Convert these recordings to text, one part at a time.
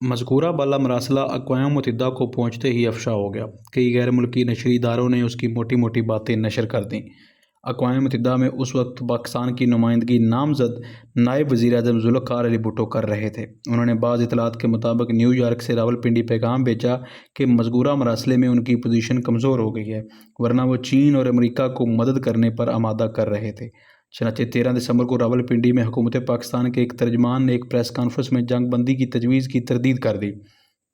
मज़कूरा बाला मरासला अक़वाम मुत्तहिदा को पहुँचते ही अफ़शा हो गया। कई गैर मुल्की नशरी इदारों ने उसकी मोटी मोटी बातें नशर कर दीं। अक़वाम मुत्तहिदा में उस वक्त पाकिस्तान की नुमाइंदगी नामज़द नायब वज़ीर-ए-आज़म ज़ुल्फ़िकार अली भुट्टो कर रहे थे। उन्होंने बाज़ इत्तलात के मुताबिक न्यूयॉर्क से रावलपिंडी पैगाम भेजा कि मज़कूरा मरासले में उनकी पोजीशन कमज़ोर हो गई है, वरना वो चीन और अमरीका को मदद करने पर आमादा कर रहे थे। चनाचे 13 दिसंबर को रावलपिंडी में हुकूमत पाकिस्तान के एक तर्जमान ने एक प्रेस कॉन्फ्रेंस में जंग बंदी की तजवीज़ की तरदीद कर दी।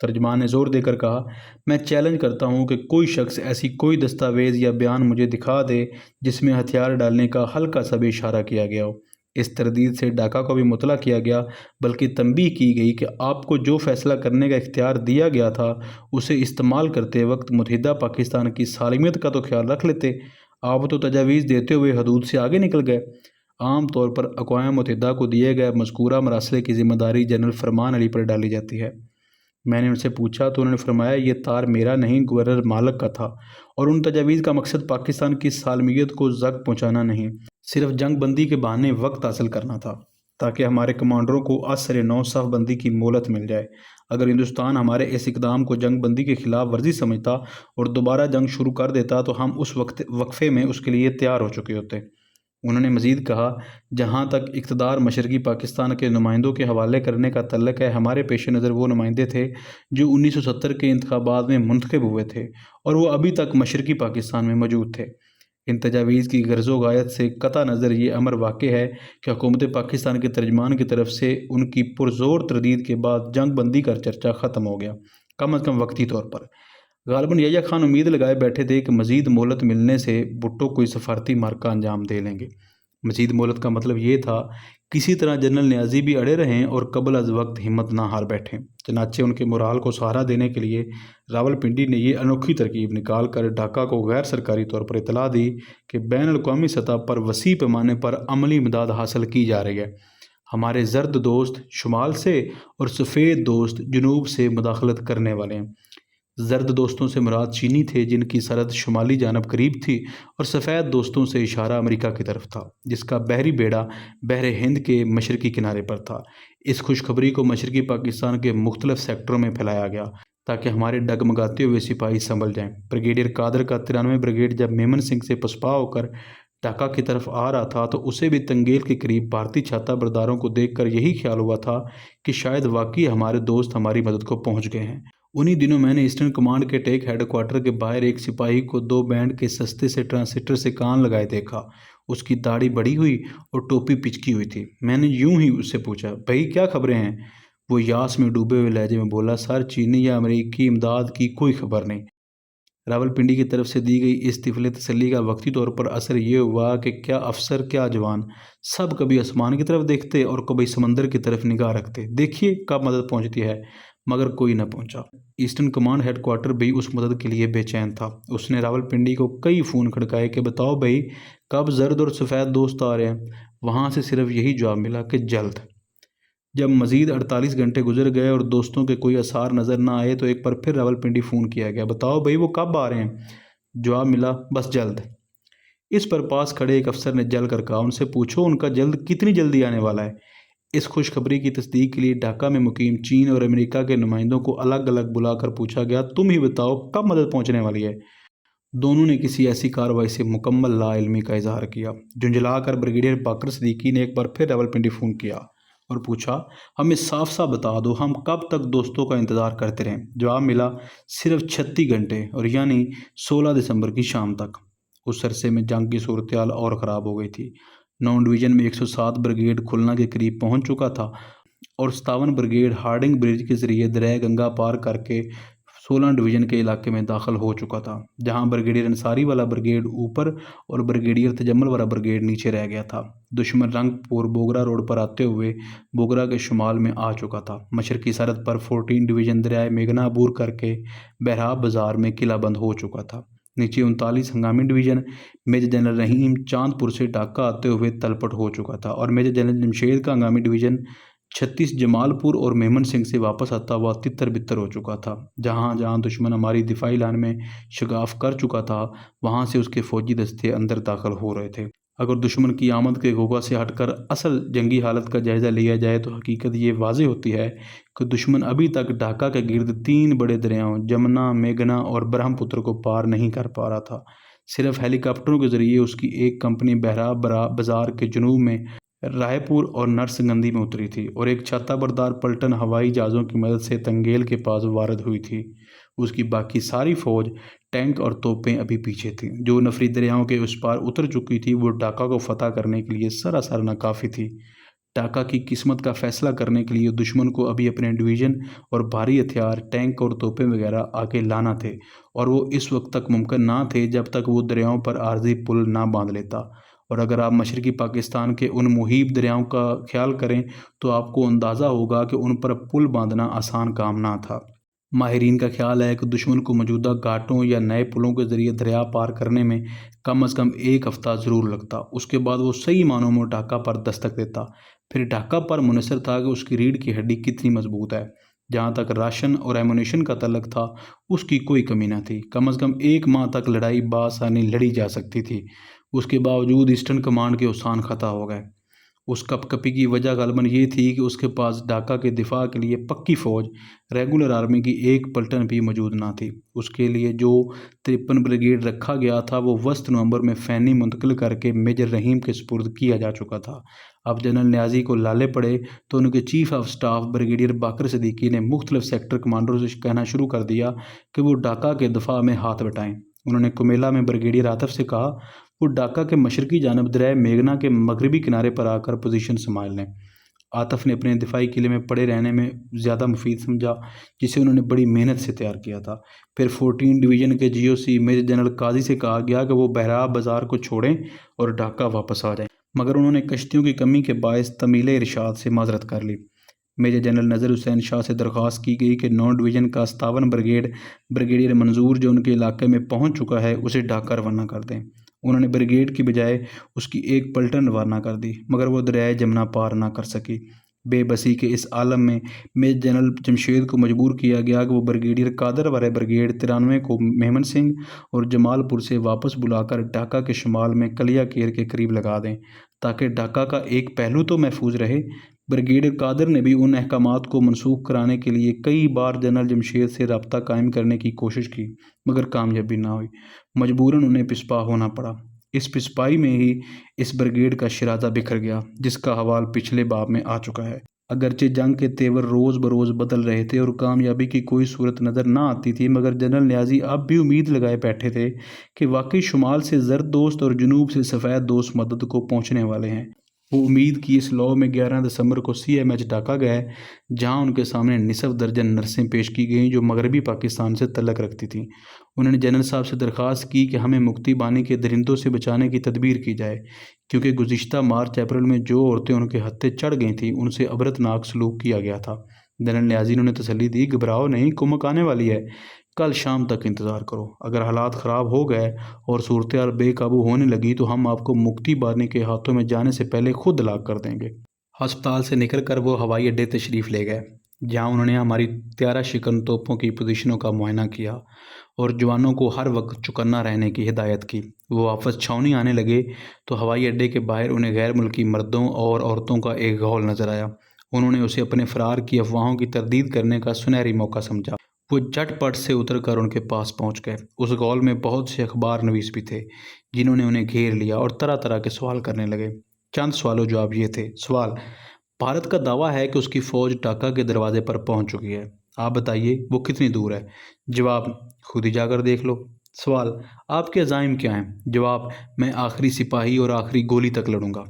तर्जमान ने ज़ोर देकर कहा, मैं चैलेंज करता हूँ कि कोई शख्स ऐसी कोई दस्तावेज़ या बयान मुझे दिखा दे जिसमें हथियार डालने का हल्का सा भी इशारा किया गया हो। इस तरदीद से ढाका को भी मुतला किया गया, बल्कि तंबीह की गई कि आपको जो फ़ैसला करने का इख्तियार दिया गया था उसे इस्तेमाल करते वक्त मुत्तहिदा पाकिस्तान की सालमियत का तो ख्याल रख लेते। आप तो तजावीज़ देते हुए हदूद से आगे निकल गए। आम तौर पर अक़वाम मुत्तहिदा को दिए गए मज़कूरा मरासले की ज़िम्मेदारी जनरल फरमान अली पर डाली जाती है। मैंने उनसे पूछा तो उन्होंने फरमाया, ये तार मेरा नहीं गवर्नर मालक का था और उन तजावीज़ का मकसद पाकिस्तान की सालमियत को ज़ख्म पहुँचाना नहीं, सिर्फ जंग बंदी के बहाने वक्त हासिल करना था, ताकि हमारे कमांडरों को असर नौ सफ़ बंदी की मोहलत मिल जाए। अगर हिंदुस्तान हमारे इस इकदाम को जंग बंदी के ख़िलाफ़ वर्जी समझता और दोबारा जंग शुरू कर देता तो हम उस वक्फे में उसके लिए तैयार हो चुके होते। उन्होंने मज़ीद कहा, जहाँ तक इक़्तिदार मशरक़ी पाकिस्तान के नुमाइंदों के हवाले करने का तल्लुक़ है, हमारे पेश नज़र वो नुमाइंदे थे जो 1970 के इंतखाबात में मुंतखब हुए थे और वो अभी तक मशरक़ी पाकिस्तान में मौजूद थे। इन तजावीज़ की गर्ज़ो गायत से कता नज़र ये अमर वाक़ई है कि हुकूमत पाकिस्तान के तर्जमान की तरफ से उनकी पुरज़ोर तरदीद के बाद जंग बंदी का चर्चा ख़त्म हो गया, कम अज़ कम वक्ती तौर पर। गालिबन यहिया खान उम्मीद लगाए बैठे थे कि मज़ीद मोहलत मिलने से भुट्टो कोई सफारती मार्का अंजाम दे लेंगे। मज़ीद मोहलत का मतलब ये था, किसी तरह जनरल नियाज़ी भी अड़े रहें और कबल अज़ वक्त हिम्मत ना हार बैठें। चनाचे उनके मोराल को सहारा देने के लिए रावलपिंडी ने ये अनोखी तरकीब निकाल कर ढाका को गैर सरकारी तौर पर इतला दी कि बैन अल-अक़वामी सतह पर वसी पैमाने पर अमली इमदाद हासिल की जा रही है। हमारे जर्द दोस्त शुमाल से और सफ़ेद दोस्त जनूब से मुदाखलत करने वाले हैं। जर्द दोस्तों से मुराद चीनी थे, जिनकी सरहद शुमाली जानब करीब थी, और सफ़ेद दोस्तों से इशारा अमेरिका की तरफ था, जिसका बहरी बेड़ा बहर हिंद के मशरक़ी किनारे पर था। इस खुशखबरी को मशरक़ी पाकिस्तान के मुख्तलिफ सेक्टरों में फैलाया गया ताकि हमारे डगमगाते हुए सिपाही संभल जाएं। ब्रिगेडियर कादर का 93 ब्रिगेड जब मेमन सिंह से पसपा होकर ढाका की तरफ आ रहा था तो उसे भी तंगेल के करीब भारतीय छाता बरदारों को देखकर यही ख्याल हुआ था कि शायद वाकई हमारे दोस्त हमारी मदद को पहुंच गए हैं। उन्हीं दिनों मैंने ईस्टर्न कमांड के टेक हेडक्वार्टर के बाहर एक सिपाही को 2 बैंड के सस्ते से ट्रांसिस्टर से कान लगाए देखा। उसकी दाढ़ी बड़ी हुई और टोपी पिचकी हुई थी। मैंने यूं ही उससे पूछा, भाई क्या खबरें हैं? वो यास में डूबे हुए लहजे में बोला, सर चीनी या अमेरिकी इमदाद की कोई खबर नहीं। रावलपिंडी की तरफ से दी गई इस तिफले तसल्ली का वक्ती तौर पर असर ये हुआ कि क्या अफसर क्या जवान सब कभी आसमान की तरफ देखते और कभी समंदर की तरफ निगाह रखते, देखिए कब मदद पहुंचती है, मगर कोई न पहुंचा। ईस्टर्न कमांड हेडक्वार्टर भी उस मदद के लिए बेचैन था। उसने रावलपिंडी को कई फ़ोन खड़काए कि बताओ भाई, कब जर्द और सफ़ेद दोस्त आ रहे हैं। वहाँ से सिर्फ यही जवाब मिला कि जल्द। जब मज़ीद 48 घंटे गुजर गए और दोस्तों के कोई आसार नज़र न आए तो एक बार फिर रावलपिंडी फ़ोन किया गया, बताओ भाई वो कब आ रहे हैं। जवाब मिला, बस जल्द। इस पर पास खड़े एक अफसर ने जल कर कहा, उनसे पूछो उनका जल्द कितनी जल्दी आने वाला है। इस खुशखबरी की तस्दीक के लिए ढाका में मुकीम चीन और अमेरिका के नुमाइंदों को अलग अलग बुलाकर पूछा गया, तुम ही बताओ कब मदद पहुँचने वाली है। दोनों ने किसी ऐसी कार्रवाई से मुकम्मल लाइल्मी का इजहार किया। झुंझलाकर ब्रिगेडियर बाकर सिद्दीकी ने एक बार फिर रावलपिंडी फ़ोन किया और पूछा, हमें साफ साफ बता दो हम कब तक दोस्तों का इंतज़ार करते रहें। जवाब मिला, सिर्फ 36 घंटे, और यानी 16 दिसंबर की शाम तक। उस अरसे में जंग की सूरत हाल और ख़राब हो गई थी। 9 डिवीज़न में 107 ब्रिगेड खुलना के करीब पहुंच चुका था और 57 ब्रिगेड हार्डिंग ब्रिज के ज़रिए दरिया गंगा पार करके 16 डिवीज़न के इलाके में दाखिल हो चुका था, जहां ब्रिगेडियर अंसारी वाला ब्रिगेड ऊपर और ब्रिगेडियर तजम्मल वाला ब्रिगेड नीचे रह गया था। दुश्मन रंगपुर बोगरा रोड पर आते हुए बोगरा के शुमाल में आ चुका था। मशरकी सरहद पर 14 डिवीज़न दरियाए मेघना अबूर करके बहराब बाज़ार में किला बंद हो चुका था। नीचे 39 हंगामी डिवीज़न मेजर जनरल रहीम चांदपुर से ढाका आते हुए तलपट हो चुका था और मेजर जनरल जमशेद का हंगामी डिवीज़न 36 जमालपुर और मेमन सिंह से वापस आता हुआ तितर बितर हो चुका था। जहाँ जहाँ दुश्मन हमारी दिफाई लाइन में शगाफ कर चुका था, वहाँ से उसके फौजी दस्ते अंदर दाखिल हो रहे थे। अगर दुश्मन की आमद के घोघा से हटकर असल जंगी हालत का जायज़ा लिया जाए तो हकीकत ये वाज़ेह होती है कि दुश्मन अभी तक ढाका के गिर्द 3 बड़े दरियाओं जमुना, मेघना और ब्रह्मपुत्र को पार नहीं कर पा रहा था। सिर्फ हेलीकॉप्टरों के ज़रिए उसकी एक कंपनी बहराब बाज़ार के जनूब में रायपुर और नरसंगंदी में उतरी थी और एक छाताबरदार पलटन हवाई जहाज़ों की मदद से तंगेल के पास वारद हुई थी। उसकी बाकी सारी फ़ौज, टैंक और तोपें अभी पीछे थीं। जो नफरी दरियाओं के उस पार उतर चुकी थी वो ढाका को फतह करने के लिए सरासर नाकाफ़ी थी। ढाका की किस्मत का फैसला करने के लिए दुश्मन को अभी अपने डिवीज़न और भारी हथियार, टैंक और तोपें वगैरह आगे लाना थे और वो इस वक्त तक मुमकिन ना थे जब तक वो दरियाओं पर आर्जी पुल ना बांध लेता। और अगर आप मशरक़ी पाकिस्तान के उन मुहीब दरियाओं का ख्याल करें तो आपको अंदाज़ा होगा कि उन पर पुल बांधना आसान काम ना था। माहिरीन का ख्याल है कि दुश्मन को मौजूदा घाटों या नए पुलों के ज़रिए दरिया पार करने में कम से कम 1 हफ़्ता ज़रूर लगता। उसके बाद वो सही मानों में ढाका पर दस्तक देता। फिर ढाका पर मुनहसर था कि उसकी रीढ़ की हड्डी कितनी मजबूत है। जहाँ तक राशन और एमुनेशन का तल्लक था उसकी कोई कमी न थी। कम से कम 1 माह तक लड़ाई बासानी लड़ी जा सकती थी। उसके बावजूद ईस्टर्न कमांड के उसान खता हो गए। उस कपकपी की वजह ग़ालिबन ये थी कि उसके पास ढाका के दिफा के लिए पक्की फ़ौज, रेगुलर आर्मी की एक पलटन भी मौजूद ना थी। उसके लिए जो 53 ब्रिगेड रखा गया था वो वस्त नवंबर में फ़ैनी मुंतकिल करके मेजर रहीम के सुपुर्द किया जा चुका था। अब जनरल न्याजी को लाले पड़े तो उनके चीफ ऑफ स्टाफ ब्रिगेडियर बाकर सिद्दीकी ने मुख्तलिफ सेक्टर कमांडरों से कहना शुरू कर दिया कि वो ढाका के दफा में हाथ बटाएँ। उन्होंने कुमेला में ब्रिगेडियर आतिफ से कहा वो ढाका के मशरकी जानब दरिया मेघना के मगरबी किनारे पर आकर पोजीशन संभाल लें। आतिफ ने अपने दिफाई किले में पड़े रहने में ज़्यादा मुफीद समझा, जिसे उन्होंने बड़ी मेहनत से तैयार किया था। फिर 14 डिवीज़न के GOC मेजर जनरल काजी से कहा गया कि वो बहराब बाज़ार को छोड़ें और ढाका वापस आ जाएं, मगर उन्होंने कश्तियों की कमी के बायस तमील इरशाद से माजरत कर ली। मेजर जनरल नज़र हुसैन शाह से दरख्वास्त की गई कि 9 डिवीज़न का 57 ब्रिगेड ब्रिगेडियर मंजूर जो उनके इलाके में पहुंच चुका है उसे ढाका रवाना कर दें। उन्होंने ब्रिगेड की बजाय उसकी एक पलटन रवाना कर दी, मगर वो दरियाए जमुना पार ना कर सकी। बेबसी के इस आलम में मेजर जनरल जमशेद को मजबूर किया गया कि वो ब्रिगेडियर कादर वाले ब्रिगेड 93 को मेमन सिंह और जमालपुर से वापस बुलाकर ढाका के शुमाल में कलिया केर के करीब लगा दें, ताकि ढाका का एक पहलू तो महफूज रहे। ब्रिगेडियर कादर ने भी उन अहकामात को मनसूख कराने के लिए कई बार जनरल जमशेद से रब्ता कायम करने की कोशिश की, मगर कामयाबी ना हुई। मजबूरन उन्हें पिस्पा होना पड़ा। इस पिस्पाई में ही इस ब्रिगेड का शिराजा बिखर गया, जिसका हवाल पिछले बाब में आ चुका है। अगरचे जंग के तेवर रोज़ बरोज़ बदल रहे थे और कामयाबी की कोई सूरत नज़र ना आती थी, मगर जनरल न्याजी अब भी उम्मीद लगाए बैठे थे कि वाकई शुमाल से जर्द दोस्त और जनूब से सफ़ेद दोस्त मदद को पहुँचने वाले हैं। वो उम्मीद की इस लौ में 11 दिसंबर को CMH ढाका गए, जहां उनके सामने निसफ दर्जन नर्सें पेश की गईं जो मगरबी पाकिस्तान से तल्लक रखती थीं। उन्होंने जनरल साहब से दरख्वास्त की कि हमें मुक्ति बानी के दरिंदों से बचाने की तदबीर की जाए, क्योंकि गुज़िश्ता मार्च अप्रैल में जो औरतें उनके हत्थे चढ़ गई थीं उनसे अबरतनाक सलूक किया गया था। जनरल न्याजी ने उन्हें तसल्ली दी, घबराओ नहीं, कुमक आने वाली है, कल शाम तक इंतज़ार करो। अगर हालात ख़राब हो गए और सूरत हाल बेकाबू होने लगी तो हम आपको मुक्ति बानी के हाथों में जाने से पहले खुद हलाक कर देंगे। अस्पताल से निकल कर वो हवाई अड्डे तशरीफ़ ले गए, जहाँ उन्होंने हमारी 13 शिकन तोपों की पोजीशनों का मुआयना किया और जवानों को हर वक्त चौकन्ना रहने की हिदायत की। वो वापस छावनी आने लगे तो हवाई अड्डे के बाहर उन्हें गैर मुल्की मर्दों और औरतों का एक गौल नज़र आया। उन्होंने उसे अपने फ़रार की अफवाहों की तरदीद करने का सुनहरी मौका समझा। वो झटपट से उतर कर उनके पास पहुंच गए। उस गौल में बहुत से अखबार नवीस भी थे, जिन्होंने उन्हें घेर लिया और तरह तरह के सवाल करने लगे। चंद सवालों जवाब ये थे। सवाल: भारत का दावा है कि उसकी फ़ौज ढाका के दरवाजे पर पहुंच चुकी है, आप बताइए वो कितनी दूर है? जवाब: खुद ही जाकर देख लो। सवाल: आपके अज़ाइम क्या हैं? जवाब: मैं आखिरी सिपाही और आखिरी गोली तक लड़ूंगा।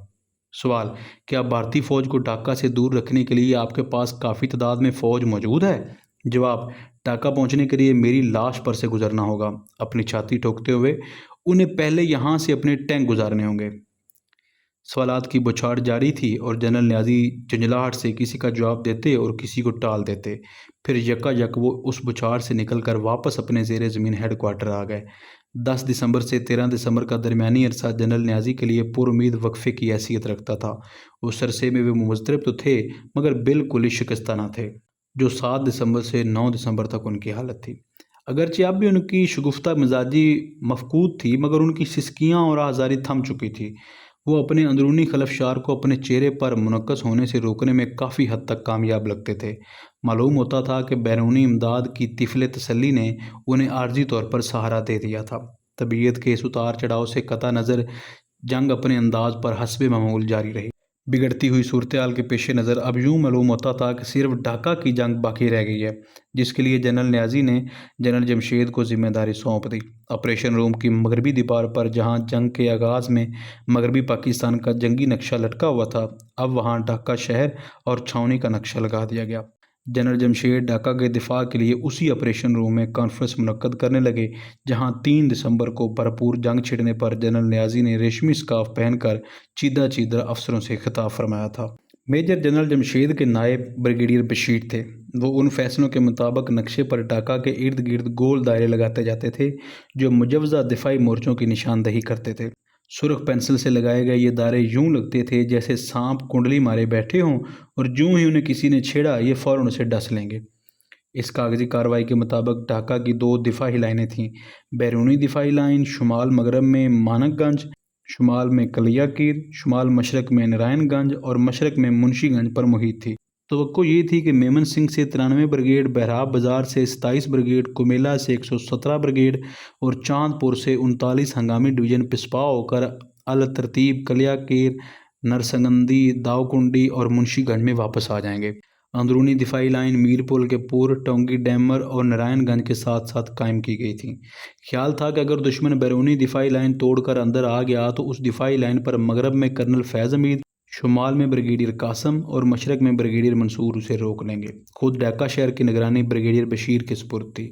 सवाल: क्या भारतीय फ़ौज को ढाका से दूर रखने के लिए आपके पास काफ़ी तादाद में फ़ौज मौजूद है? जवाब: ढाका पहुंचने के लिए मेरी लाश पर से गुजरना होगा। अपनी छाती ठोकते हुए उन्हें पहले यहाँ से अपने टैंक गुजारने होंगे। सवालात की बौछार जारी थी और जनरल न्याजी झुंझलाहट से किसी का जवाब देते और किसी को टाल देते। फिर यकायक वो उस बौछार से निकलकर वापस अपने ज़ेरे ज़मीन हेडक्वार्टर आ गए। 10 दिसंबर से 13 दिसंबर का दरमियानी अरसा जनरल न्याजी के लिए पुरुम्मीद वक्फे की हैसियत रखता था। उस अरसे में वे मुज़तरब तो थे, मगर बिल्कुल ही शिकस्ता न थे, जो 7 दिसंबर से 9 दिसंबर तक उनकी हालत थी। अगरचे अब भी उनकी शगुफ्ता मिजाजी मफकूद थी, मगर उनकी सिसकियाँ और आज़ारी थम चुकी थी। وہ اپنے اندرونی خلفشار کو اپنے چہرے پر منعکس ہونے سے روکنے میں کافی حد تک کامیاب لگتے تھے۔ معلوم ہوتا تھا کہ بیرونی امداد کی طفل تسلی نے انہیں عارضی طور پر سہارا دے دیا تھا۔ طبیعت کے اس اتار چڑھاؤ سے قطع نظر جنگ اپنے انداز پر حسب معمول جاری رہی۔ بگڑتی ہوئی صورتحال کے پیش نظر اب یوں معلوم ہوتا تھا کہ صرف ڈھاکہ کی جنگ باقی رہ گئی ہے، جس کے لیے جنرل نیازی نے جنرل جمشید کو ذمہ داری سونپ دی۔ آپریشن روم کی مغربی دیوار پر جہاں جنگ کے آغاز میں مغربی پاکستان کا جنگی نقشہ لٹکا ہوا تھا، اب وہاں ڈھاکہ شہر اور چھاؤنی کا نقشہ لگا دیا گیا۔ جنرل جمشید ڈھاکہ کے دفاع کے لیے اسی آپریشن روم میں کانفرنس منعقد کرنے لگے، جہاں 3 دسمبر کو بھرپور جنگ چھڑنے پر جنرل نیازی نے ریشمی اسکارف پہن کر چیدہ چیدہ افسروں سے خطاب فرمایا تھا۔ میجر جنرل جمشید کے نائب بریگیڈیئر بشیر تھے۔ وہ ان فیصلوں کے مطابق نقشے پر ڈھاکہ کے ارد گرد گول دائرے لگاتے جاتے تھے جو مجوزہ دفاعی مورچوں کی نشاندہی کرتے تھے۔ سرخ پینسل سے لگائے گئے یہ دائرے یوں لگتے تھے جیسے سانپ کنڈلی مارے بیٹھے ہوں اور جوں ہی انہیں کسی نے چھیڑا یہ فوراً اسے ڈس لیں گے۔ اس کاغذی کارروائی کے مطابق ڈھاکہ کی 2 دفاعی لائنیں تھیں۔ بیرونی دفاعی لائن شمال مغرب میں مانک گنج، شمال میں کلیا کیر، شمال مشرق میں نارائن گنج اور مشرق میں منشی گنج پر محیط تھی۔ توقع یہ تھی کہ میمن سنگھ سے 93 بریگیڈ، بہراب بازار سے 27 بریگیڈ، کمیلا سے 117 بریگیڈ اور چاند پور سے 39 ہنگامی ڈویژن پسپا ہو کر الترتیب کلیا کیر، نرسنگندی، داؤکنڈی اور منشی گنج میں واپس آ جائیں گے۔ اندرونی دفاعی لائن میر پول کے پور، ٹونگی ڈیمر اور نارائن گنج کے ساتھ ساتھ قائم کی گئی تھی۔ خیال تھا کہ اگر دشمن بیرونی دفاعی لائن توڑ کر اندر آ گیا تو اس دفاعی لائن پر مغرب میں کرنل فیض حمید، شمال میں بریگیڈیئر قاسم اور مشرق میں بریگیڈیئر منصور اسے روک لیں گے۔ خود ڈھاکہ شہر کی نگرانی بریگیڈیئر بشیر کے سپرد تھی۔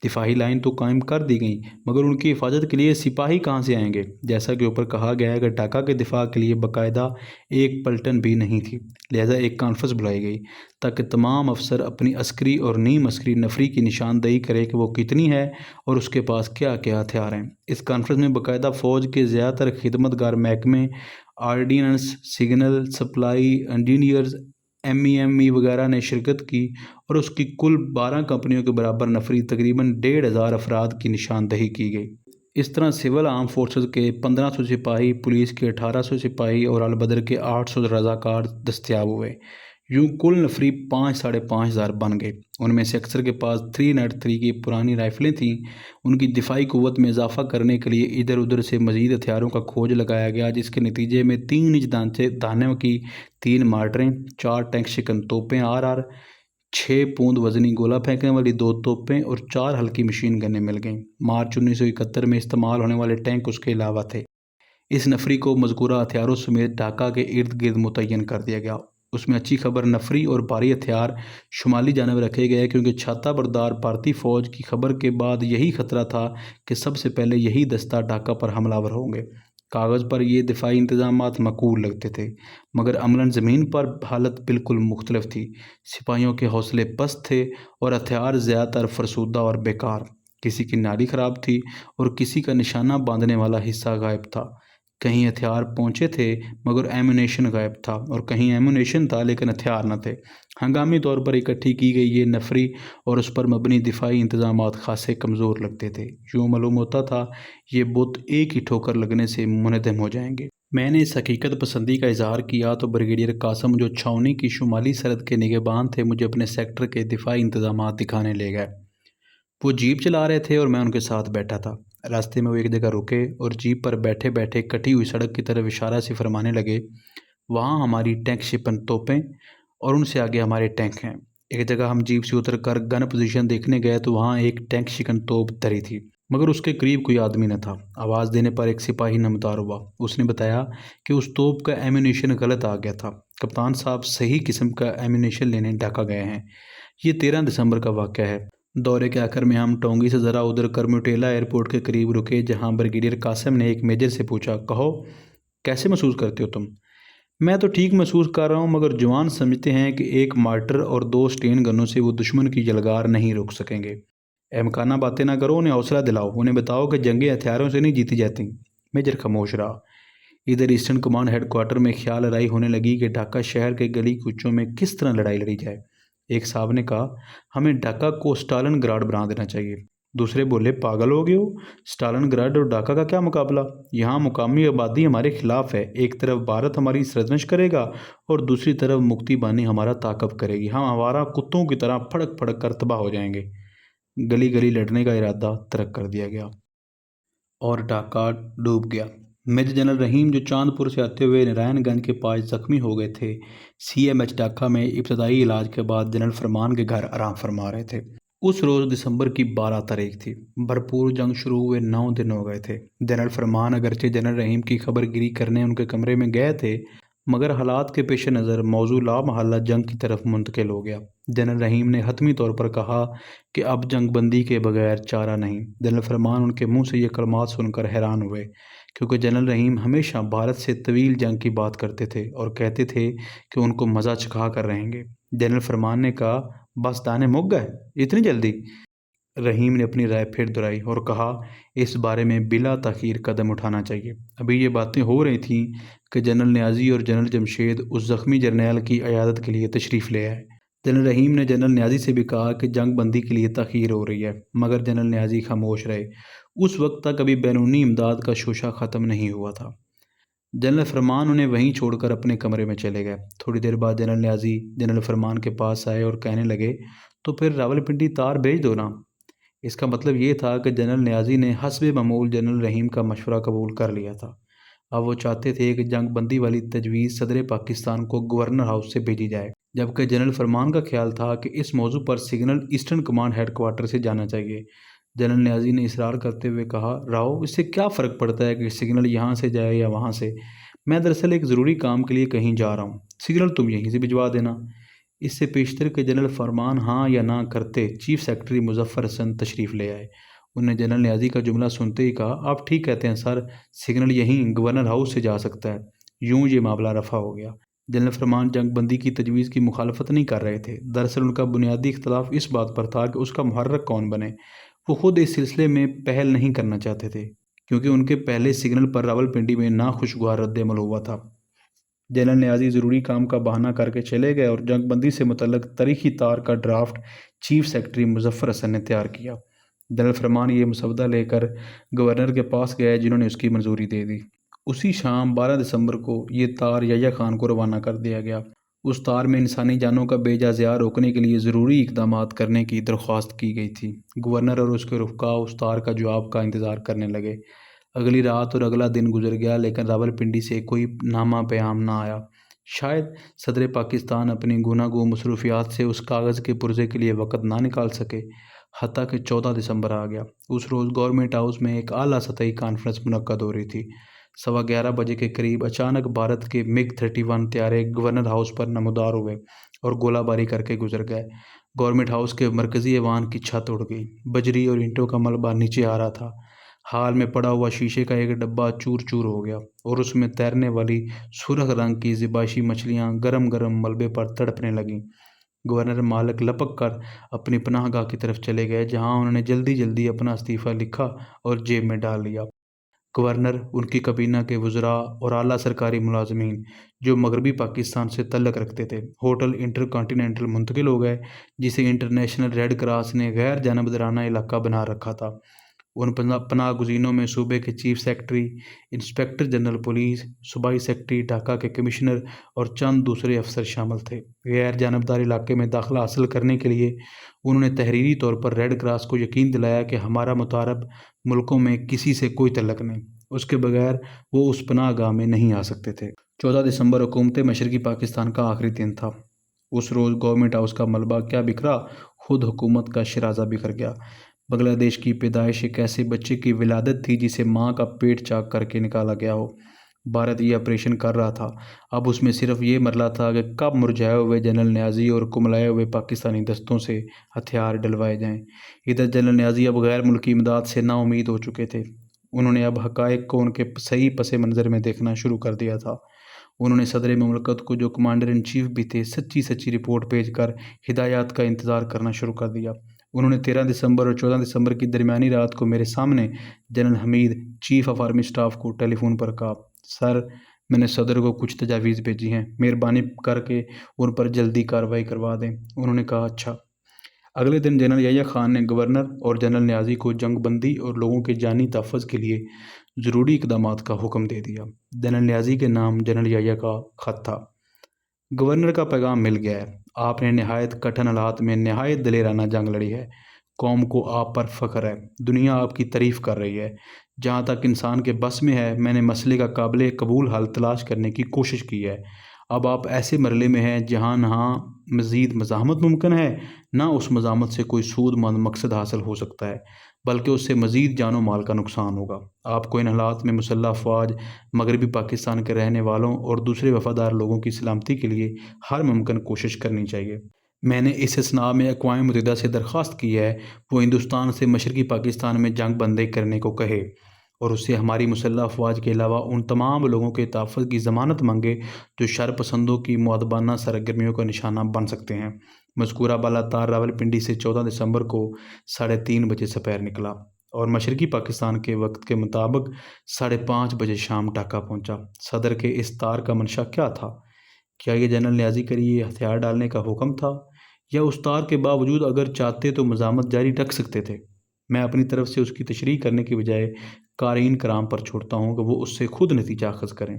دفاعی لائن تو قائم کر دی گئی مگر ان کی حفاظت کے لیے سپاہی کہاں سے آئیں گے؟ جیسا کہ اوپر کہا گیا ہے کہ ڈھاکہ کے دفاع کے لیے باقاعدہ ایک پلٹن بھی نہیں تھی، لہذا ایک کانفرنس بلائی گئی تاکہ تمام افسر اپنی عسکری اور نیم عسکری نفری کی نشاندہی کرے کہ وہ کتنی ہے اور اس کے پاس کیا کیا ہتھیار ہیں۔ اس کانفرنس میں باقاعدہ فوج کے زیادہ تر خدمت گار محکمے، ordnance, signal, supply, engineers, M E وغیرہ نے شرکت کی اور اس کی کل 12 کمپنیوں کے برابر نفری تقریباً 1500 افراد کی نشاندہی کی گئی۔ اس طرح سول آرم فورسز کے 1500 سپاہی، پولیس کے 1800 سپاہی اور البدر کے 800 رضاکار دستیاب ہوئے۔ یوں کل نفری 5,000 سے 5,500 بن گئے۔ ان میں سے اکثر کے پاس 303 کی پرانی رائفلیں تھیں۔ ان کی دفاعی قوت میں اضافہ کرنے کے لیے ادھر ادھر سے مزید ہتھیاروں کا کھوج لگایا گیا، جس کے نتیجے میں 3 انچ دھانوں کی 3 مارٹریں، 4 ٹینک شکن توپیں آر، 6 پوند وزنی گولہ پھینکنے والی 2 توپیں اور 4 ہلکی مشین گنیں مل گئیں۔ مارچ 1971 میں استعمال ہونے والے ٹینک اس کے علاوہ تھے۔ اس نفری کو مذکورہ ہتھیاروں سمیت ڈھاکہ کے ارد گرد متعین کر دیا گیا۔ اس میں اچھی خبر نفری اور بھاری ہتھیار شمالی جانب رکھے گئے کیونکہ چھاتہ بردار بھارتی فوج کی خبر کے بعد یہی خطرہ تھا کہ سب سے پہلے یہی دستہ ڈھاکہ پر حملہ آور ہوں گے۔ کاغذ پر یہ دفاعی انتظامات معقول لگتے تھے مگر عملاً زمین پر حالت بالکل مختلف تھی۔ سپاہیوں کے حوصلے پست تھے اور ہتھیار زیادہ تر فرسودہ اور بیکار۔ کسی کی نالی خراب تھی اور کسی کا نشانہ باندھنے والا حصہ غائب تھا۔ کہیں ہتھیار پہنچے تھے مگر ایمونیشن غائب تھا اور کہیں ایمونیشن تھا لیکن ہتھیار نہ تھے۔ ہنگامی طور پر اکٹھی کی گئی یہ نفری اور اس پر مبنی دفاعی انتظامات خاصے کمزور لگتے تھے۔ یوں معلوم ہوتا تھا یہ بت ایک ہی ٹھوکر لگنے سے منہدم ہو جائیں گے۔ میں نے اس حقیقت پسندی کا اظہار کیا تو بریگیڈیئر قاسم جو چھاؤنی کی شمالی سرحد کے نگہبان تھے مجھے اپنے سیکٹر کے دفاعی انتظامات دکھانے لے گئے۔ وہ جیپ چلا رہے تھے اور میں ان کے ساتھ بیٹھا تھا۔ راستے میں وہ ایک جگہ رکے اور جیپ پر بیٹھے بیٹھے کٹی ہوئی سڑک کی طرف اشارہ سے فرمانے لگے، وہاں ہماری ٹینک شپن توپیں اور ان سے آگے ہمارے ٹینک ہیں۔ ایک جگہ ہم جیپ سے اتر کر گن پوزیشن دیکھنے گئے تو وہاں ایک ٹینک شکن توپ دھری تھی مگر اس کے قریب کوئی آدمی نہ تھا۔ آواز دینے پر ایک سپاہی نمودار ہوا۔ اس نے بتایا کہ اس توپ کا ایمونیشن غلط آ گیا تھا۔ کپتان صاحب صحیح قسم کا ایمونیشن لینے ڈھاکہ گئے ہیں۔ یہ 13 دسمبر کا واقعہ ہے۔ دورے کے آخر میں ہم ٹونگی سے ذرا ادھر کرمیٹیلا ایئرپورٹ کے قریب رکے جہاں بریگیڈیئر قاسم نے ایک میجر سے پوچھا، کہو کیسے محسوس کرتے ہو تم؟ میں تو ٹھیک محسوس کر رہا ہوں مگر جوان سمجھتے ہیں کہ ایک مارٹر اور 2 اسٹین گنوں سے وہ دشمن کی یلغار نہیں روک سکیں گے۔ احمقانہ باتیں نہ کرو، انہیں حوصلہ دلاؤ، انہیں بتاؤ کہ جنگیں ہتھیاروں سے نہیں جیتی جاتی۔ میجر خاموش رہا۔ ادھر ایسٹرن کمانڈ ہیڈ کوارٹر میں خیال آرائی ہونے لگی کہ ڈھاکہ شہر کے گلی کوچوں میں کس طرح لڑائی لڑی جائے۔ ایک صاحب نے کہا، ہمیں ڈھاکہ کو اسٹالن گراڈ بنا دینا چاہیے۔ दूसरे बोले, पागल हो गए हो? स्टालिन ग्राड और ढाका का क्या मुकाबला? यहाँ मुकामी आबादी हमारे खिलाफ है। एक तरफ भारत हमारी सरजनश करेगा और दूसरी तरफ मुक्ति बानी हमारा ताकब करेगी। हम हमारा कुत्तों की तरह फड़क फड़क कर तबाह हो जाएंगे। गली गली लड़ने का इरादा तर्क कर दिया गया और ढाका डूब गया। मेजर जनरल रहीम, जो चांदपुर से आते हुए नारायणगंज के पास जख्मी हो गए थे, CMH ढाका में इब्तदाई इलाज के बाद जनरल फरमान के घर आराम फरमा रहे थे। उस रोज़ दिसंबर की 12 तारीख थी। भरपूर जंग शुरू हुए 9 दिन हो गए थे। जनरल फरमान अगरचे जनरल रहीम की खबरगिरी करने उनके कमरे में गए थे, मगर हालात के पेश नज़र मौजू लामहल्ला जंग की तरफ मुंतकिल हो गया। जनरल रहीम ने हतमी तौर पर कहा कि अब जंग बंदी के बगैर चारा नहीं। जनरल फरमान उनके मुंह से ये कलमात सुनकर हैरान हुए, क्योंकि जनरल रहीम हमेशा भारत से तवील जंग की बात करते थे और कहते थे कि उनको मज़ा चखा कर रहेंगे। जनरल फरमान ने कहा, बस दाने मुक गए इतनी जल्दी? रहीम ने अपनी राय फिर दोहराई और कहा, इस बारे में बिला ताखीर कदम उठाना चाहिए। अभी ये बातें हो रही थीं कि जनरल न्याजी और जनरल जमशेद उस ज़ख्मी जर्नैल की अयादत के लिए तशरीफ़ ले आए। जनरल रहीम ने जनरल न्याजी से भी कहा कि जंग बंदी के लिए ताख़ीर हो रही है, मगर जनरल न्याजी खामोश रहे। उस वक्त तक अभी बैरूनी इमदाद का शोशा ख़त्म नहीं हुआ था। जनरल फरमान उन्हें वहीं छोड़कर अपने कमरे में चले गए। थोड़ी देर बाद जनरल न्याजी जनरल फरमान के पास आए और कहने लगे, तो फिर रावलपिंडी तार भेज दो ना। इसका मतलब ये था कि जनरल न्याजी ने हस्बे मामूल जनरल रहीम का मशवरा कबूल कर लिया था। अब वो चाहते थे कि जंग बंदी वाली तजवीज़ सदर पाकिस्तान को गवर्नर हाउस से भेजी जाए, जबकि जनरल फरमान का ख्याल था कि इस मौजू पर सिग्नल ईस्टर्न कमांड हेडक्वार्टर से जाना चाहिए। जनरल न्याजी ने इसरार करते हुए कहा, राव, इससे क्या फ़र्क पड़ता है कि सिग्नल यहाँ से जाए या वहाँ से? मैं दरअसल एक ज़रूरी काम के लिए कहीं जा रहा हूँ, सिग्नल तुम यहीं से भिजवा देना। इससे पेशतर के जनरल फरमान हाँ या ना करते चीफ सेक्रेटरी मुजफ्फर हसन तशरीफ़ ले आए। उन्हें जनरल न्याजी का जुमला सुनते ही कहा, आप ठीक कहते हैं सर, सिग्नल यहीं गवर्नर हाउस से जा सकता है। यूं ये मामला रफा हो गया। जनरल फरमान जंग बंदी की तजवीज़ की मुखालफत नहीं कर रहे थे। दरअसल उनका बुनियादी इख्तलाफ इस बात पर था कि उसका मुहर्रक कौन बने। वो खुद इस सिलसिले में पहल नहीं करना चाहते थे, क्योंकि उनके पहले सिग्नल पर रावलपिंडी में नाखुशगवार रद्द-ए-अमल हुआ था। जनरल न्याजी ज़रूरी काम का बहाना करके चले गए और जंग बंदी से मुतल्लक तारीखी तार का draft chief secretary Muzaffar Hassan ने तैयार किया। जनरल फरमान ये मसवदा लेकर गवर्नर के पास गए, जिन्होंने उसकी मंजूरी दे दी। उसी शाम 12 दिसंबर को ये तार याया खान को रवाना कर दिया गया। उस तार में इंसानी जानों का बेजा ज़िया रोकने के लिए ज़रूरी इक़दामात करने की दरख्वास्त की गई थी। गवर्नर और उसके रुफ़क़ा उस तार का जवाब का इंतज़ार करने लगे। अगली रात और अगला दिन गुजर गया, लेकिन रावलपिंडी से कोई नामा पैगाम ना आया। शायद सदर पाकिस्तान अपनी गुनागो मसरूफियात से उस कागज़ के पुर्ज़े के लिए वक़्त ना निकाल सके। हत्ता कि 14 दिसंबर आ गया। उस रोज़ गवर्नमेंट हाउस में एक आला सतही कॉन्फ्रेंस मुनक्कद हो रही थी। 11:15 बजे के करीब अचानक भारत के MiG-31 तैयारे गवर्नर हाउस पर नमूदार हुए और गोलाबारी करके गुजर गए। गवर्नमेंट हाउस के मरकज़ी ऐवान की छत उड़ गई। बजरी और ईंटों का मलबा नीचे आ रहा था। हाल में पड़ा हुआ शीशे का एक डब्बा चूर चूर हो गया और उसमें तैरने वाली सुर्ख रंग की ज़िबाशी मछलियाँ गरम गरम मलबे पर तड़पने लगीं। गवर्नर मालिक लपक कर अपनी पनाहगाह की तरफ चले गए, जहाँ उन्होंने जल्दी जल्दी अपना इस्तीफ़ा लिखा और जेब में डाल लिया। गवर्नर, उनकी कबीना के वज़रा और आला सरकारी मुलाजमीन जो मगरबी पाकिस्तान से तल्लक रखते थे, होटल इंटरकॉन्टिनेंटल मुंतकिल हो गए, जिसे इंटरनेशनल रेड क्रॉस ने गैर जानबदाराना इलाका बना रखा था। उन पनाह गुज़ीनों में सूबे के chief secretary, inspector general police, सूबाई सेक्रेटरी, ढाका के कमिश्नर और चंद दूसरे अफसर शामिल थे। गैर जानबदार इलाके में दाखिला हासिल करने के लिए उन्होंने तहरीरी तौर पर रेड क्रॉस को यकीन दिलाया कि हमारा मुतारब मुल्कों में किसी से कोई तल्लक नहीं, उसके बगैर वो उस पनाह गाह में नहीं आ सकते थे। 14 दिसंबर हुकूमत मशरक़ी पाकिस्तान का आखिरी दिन था। उस रोज़ गवर्नमेंट हाउस का मलबा क्या बिखरा, खुद हुकूमत का शराजा बिखर गया। बांग्लादेश की पैदाइश एक ऐसे बच्चे की विलादत थी जिसे माँ का पेट चाक करके निकाला गया हो। भारत ये ऑपरेशन कर रहा था। अब उसमें सिर्फ ये मरला था कि कब मुरझाए हुए जनरल न्याजी और कुमलाए हुए पाकिस्तानी दस्तों से हथियार डलवाए जाएं। इधर जनरल न्याजी अब गैर मुल्की इमदाद से नाउमीद हो चुके थे। उन्होंने अब हक़ाइक़ को उनके सही पस मंज़र में देखना शुरू कर दिया था। उन्होंने सदर ममलकत को, जो कमांडर इन चीफ भी थे, सच्ची सच्ची रिपोर्ट भेजकर हिदायत का इंतज़ार करना शुरू कर दिया। उन्होंने 13 दिसंबर और 14 दिसंबर की दरमियानी रात को मेरे सामने general Hamid, chief of army staff को टेलीफोन पर कहा, सर, मैंने सदर को कुछ तजावीज़ भेजी हैं, मेहरबानी करके उन पर जल्दी कार्रवाई करवा दें। उन्होंने कहा, अच्छा। اگلے دن جنرل یحییٰ خان نے گورنر اور جنرل نیازی کو جنگ بندی اور لوگوں کے جانی تحفظ کے لیے ضروری اقدامات کا حکم دے دیا۔ جنرل نیازی کے نام جنرل یحییٰ کا خط تھا۔ گورنر کا پیغام مل گیا ہے، آپ نے نہایت کٹھن حالات میں نہایت دلیرانہ جنگ لڑی ہے، قوم کو آپ پر فخر ہے، دنیا آپ کی تعریف کر رہی ہے۔ جہاں تک انسان کے بس میں ہے میں نے مسئلے کا قابل قبول حل تلاش کرنے کی کوشش کی ہے۔ اب آپ ایسے مرحلے میں ہیں جہاں نہ مزید مزاحمت ممکن ہے، نہ اس مزاحمت سے کوئی سود مند مقصد حاصل ہو سکتا ہے، بلکہ اس سے مزید جان و مال کا نقصان ہوگا۔ آپ کو ان حالات میں مسلح افواج، مغربی پاکستان کے رہنے والوں اور دوسرے وفادار لوگوں کی سلامتی کے لیے ہر ممکن کوشش کرنی چاہیے۔ میں نے اس اثناء میں اقوام متحدہ سے درخواست کی ہے وہ ہندوستان سے مشرقی پاکستان میں جنگ بندی کرنے کو کہے اور اس سے ہماری مسلح افواج کے علاوہ ان تمام لوگوں کے تحفظ کی ضمانت مانگے جو شر پسندوں کی مؤدبانہ سرگرمیوں کا نشانہ بن سکتے ہیں۔ مذکورہ بالاتار راولپنڈی سے 14 دسمبر کو 3:30 بجے سپہر نکلا اور مشرقی پاکستان کے وقت کے مطابق 5:30 بجے شام ڈھاکہ پہنچا۔ صدر کے اس تار کا منشا کیا تھا؟ کیا یہ جنرل نیازی کے لیے ہتھیار ڈالنے کا حکم تھا، یا اس تار کے باوجود اگر چاہتے تو مزاحمت جاری رکھ سکتے تھے؟ میں اپنی طرف سے اس کی تشریح کرنے کی بجائے قارئین کرام پر چھوڑتا ہوں کہ وہ اس سے خود نتیجہ اخذ کریں۔